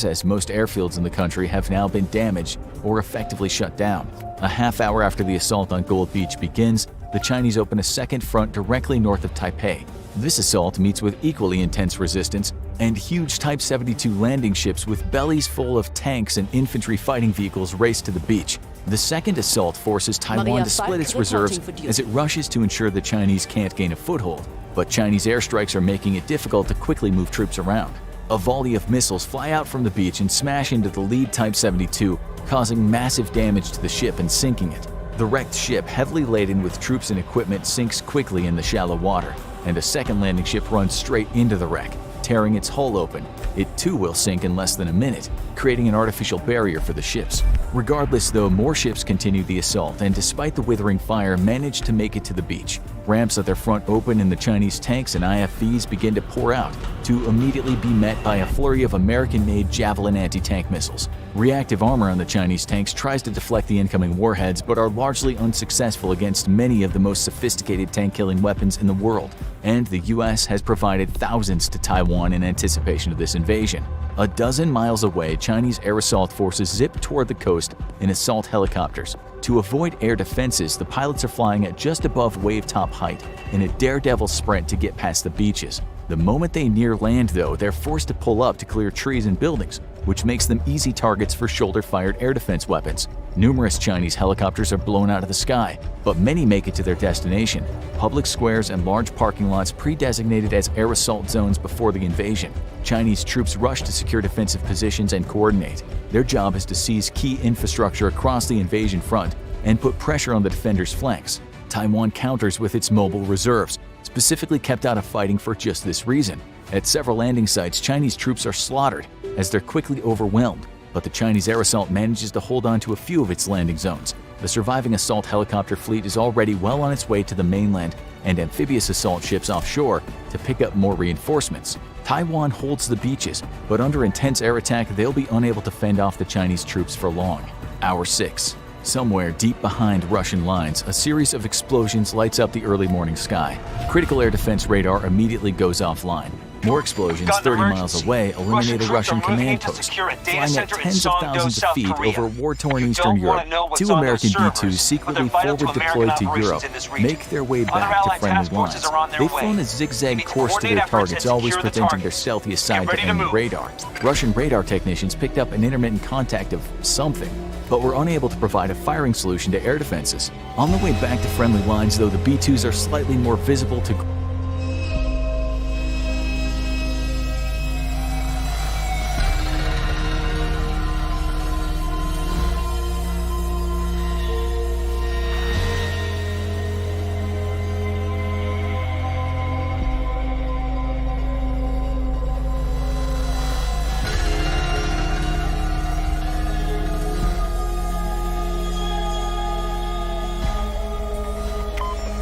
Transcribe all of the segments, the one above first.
as most airfields in the country have now been damaged or effectively shut down. A half hour after the assault on Gold Beach begins, the Chinese open a second front directly north of Taipei. This assault meets with equally intense resistance, and huge Type 72 landing ships with bellies full of tanks and infantry fighting vehicles race to the beach. The second assault forces Taiwan to split its reserves as it rushes to ensure the Chinese can't gain a foothold, but Chinese airstrikes are making it difficult to quickly move troops around. A volley of missiles fly out from the beach and smash into the lead Type 72, causing massive damage to the ship and sinking it. The wrecked ship, heavily laden with troops and equipment, sinks quickly in the shallow water, and a second landing ship runs straight into the wreck, tearing its hull open. It too will sink in less than a minute, creating an artificial barrier for the ships. Regardless though, more ships continue the assault and despite the withering fire manage to make it to the beach. Ramps at their front open and the Chinese tanks and IFVs begin to pour out, to immediately be met by a flurry of American-made Javelin anti-tank missiles. Reactive armor on the Chinese tanks tries to deflect the incoming warheads but are largely unsuccessful against many of the most sophisticated tank-killing weapons in the world, and the US has provided thousands to Taiwan in anticipation of this invasion. A dozen miles away, Chinese air assault forces zip toward the coast in assault helicopters. To avoid air defenses, the pilots are flying at just above wave-top height in a daredevil sprint to get past the beaches. The moment they near land, though, they're forced to pull up to clear trees and buildings, which makes them easy targets for shoulder-fired air defense weapons. Numerous Chinese helicopters are blown out of the sky, but many make it to their destination, public squares and large parking lots pre-designated as air assault zones before the invasion. Chinese troops rush to secure defensive positions and coordinate. Their job is to seize key infrastructure across the invasion front and put pressure on the defenders' flanks. Taiwan counters with its mobile reserves, specifically kept out of fighting for just this reason. At several landing sites, Chinese troops are slaughtered as they're quickly overwhelmed, but the Chinese air assault manages to hold on to a few of its landing zones. The surviving assault helicopter fleet is already well on its way to the mainland and amphibious assault ships offshore to pick up more reinforcements. Taiwan holds the beaches, but under intense air attack, they'll be unable to fend off the Chinese troops for long. Hour 6. Somewhere deep behind Russian lines, a series of explosions lights up the early morning sky. Critical air defense radar immediately goes offline. More explosions 30 miles away eliminate a Russian command post, flying at tens of thousands of feet over war-torn Eastern Europe. 2 American B-2s secretly forward-deployed to Europe make their way back to friendly lines. They've flown a zigzag course to their targets, always presenting their stealthiest side to enemy radar. Russian radar technicians picked up an intermittent contact of something, but were unable to provide a firing solution to air defenses. On the way back to friendly lines, though, the B-2s are slightly more visible to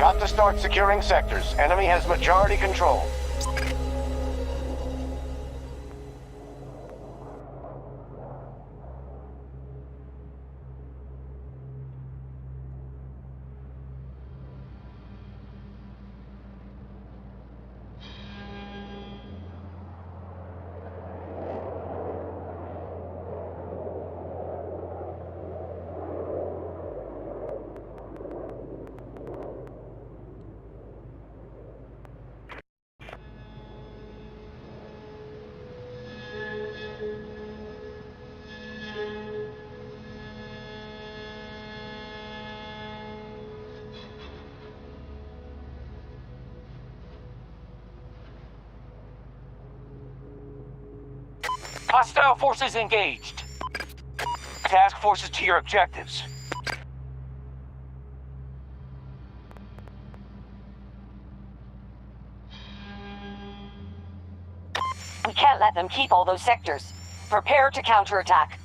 Got to start securing sectors. Enemy has majority control. Hostile forces engaged. Task forces to your objectives. We can't let them keep all those sectors. Prepare to counterattack.